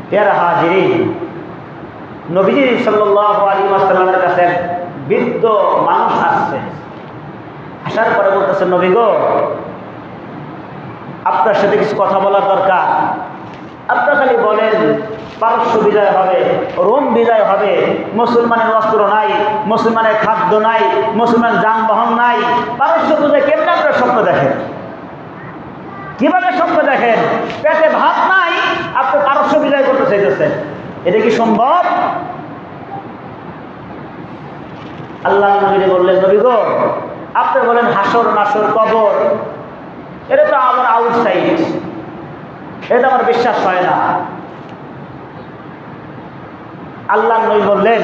প্যারা হাজিরিন, নবীজি সাল্লাল্লাহু আলাইহি ওয়াসাল্লামের কাছে বৃদ্ধ মানুষ আসছে। আসার পরে বলতেছে, নবী গো, আপনার সাথে কিছু কথা বলার দরকার। আপনার খালি বলেন পারস্য বিজয় হবে, রোম বিজয় হবে, মুসলমানের অস্ত্র নাই, মুসলমানের খাদ্য নাই, মুসলমান যানবাহন নাই, পারস্য পূজায় কেমন আপনার স্বপ্ন দেখেন? কিভাবে স্বপ্ন দেখেন? পেটে ভাত নাই, আপনি পারস্য বিজয় করতে চাইতেছেন, এটা কি সম্ভব? আল্লাহ নবী বললেন, নবী গো, আপনি বলেন হাসর নাসর কবর, এটা তো আমার আউটসাইড, এটা আমার বিশ্বাস হয় না। আল্লাহ নবী বললেন,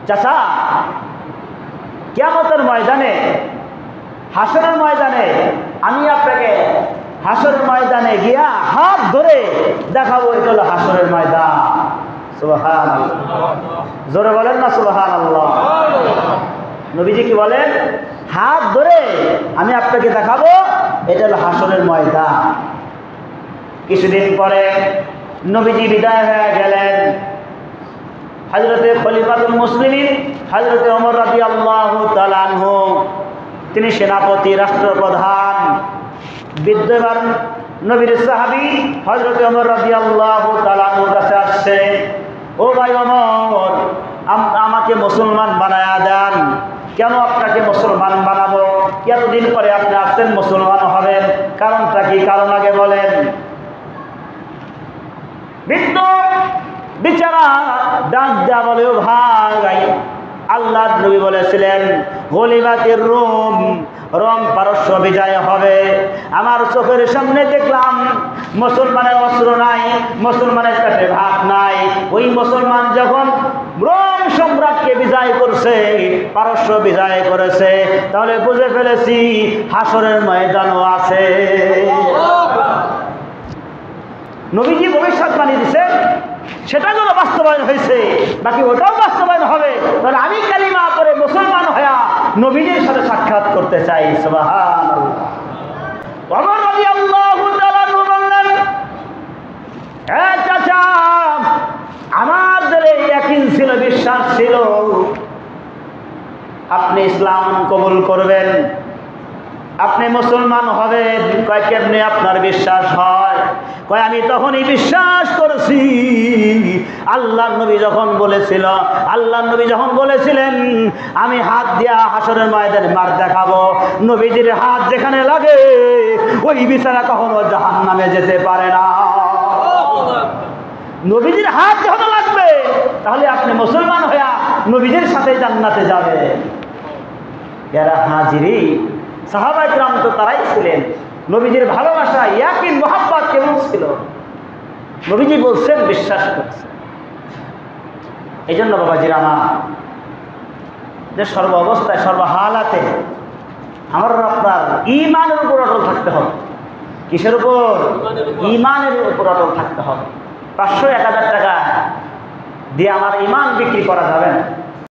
চাচা, কিয়ামতের ময়দানে, হাসরের ময়দানে আমি আপনাকে হাসরের ময়দানে গিয়া হাত ধরে দেখাবো, এটা হলো হাসরের ময়দান। সুবহানাল্লাহ, জোরে বলেন না সুবহানাল্লাহ। নবীজি কি বলেন? হাত ধরে আমি আপনাকে দেখাবো, এটা হলো হাসরের ময়দান। কিছুদিন পরে নবীজি বিদায় হয়ে গেলেন। হযরতে খলিফাতুল মুসলিমিন হযরতে ওমর রাদিয়াল্লাহু তাআলা আনহু, তিনি সেনাপতি, রাষ্ট্রপ্রধান, বিদ্যমান নবীর সাহাবী হযরতে ওমর রাদিয়াল্লাহু তাআলা আনহুর কাছে আসছে, ও ভাই ওমর, আমাকে মুসলমান বানায়া দেন। কেন আপনাকে মুসলমান বানাবো? এতদিন পরে আপনি আসছেন, মুসলমান হবেন, কারণটা কি? কারণ আগে বলেন। বৃদ্ধ বিচারা ডাক দেয়া বলে, ও ভাই, আল্লাহ নবী বলেছিলেন গলিবাতির রোম, রোম পারস্য বিজয় হবে। আমার চোখের সামনে দেখলাম মুসলমানের অস্ত্র নাই, মুসলমানের কাছে ভাত নাই। ওই মুসলমান যখন রোম সম্রাটকে বিজয় করছে, পারস্য বিজয় করেছে, তাহলে বুঝে ফেলেছি হাসরের ময়দানও আছে। নবীজি ভবিষ্যৎবাণী দিয়েছেন, সেটা যেন বাস্তবায়ন হয়েছে, বাকি ওটাও বাস্তবায়ন হবে। তাহলে আমি কালিমা পড়ে মুসলমান হইয়া নবীজির সাথে সাক্ষাৎ করতে চাই। সুবহানাল্লাহ। ওমর রাদিয়াল্লাহু তাআলা বললেন, হ্যাঁ চাচা, আমার দিলে ইয়াকিন ছিল, বিশ্বাস ছিল আপনি ইসলাম কবুল করবেন, আপনি মুসলমান হবেন। কয় কেমনে আপনার বিশ্বাস হয়? কয় আমি তখনই বিশ্বাস করেছি আল্লাহর নবী যখন বলেছিল, আল্লাহর নবী যখন বলেছিলেন আমি হাত দিয়া হাসরের ময়দানে মার দেখাবো, নবীজির হাত যেখানে লাগে ওই বিচারা কখনো জাহান্নামে যেতে পারে না। নবীজির হাত যখন লাগবে তাহলে আপনি মুসলমান হইয়া নবীজির সাথে জান্নাতে যাবে। যারা হাজিরি সাহাবায়ে কিরাম তো তারাই ছিলেন, নবীজির ভালোবাসা, ইয়াকিন, মুহাব্বত কেমন ছিল? নবীজি বলছেন, বিশ্বাস করছে। এই জন্য বাবাজির আমার, যে সর্ব অবস্থায় সর্বহালাতে আমার আপনার ঈমানের উপর অটল থাকতে হবে। কিসের উপর? ঈমানের উপর অটল থাকতে হবে। 500-1000 টাকা দিয়ে আমার ঈমান বিক্রি করা যাবে না।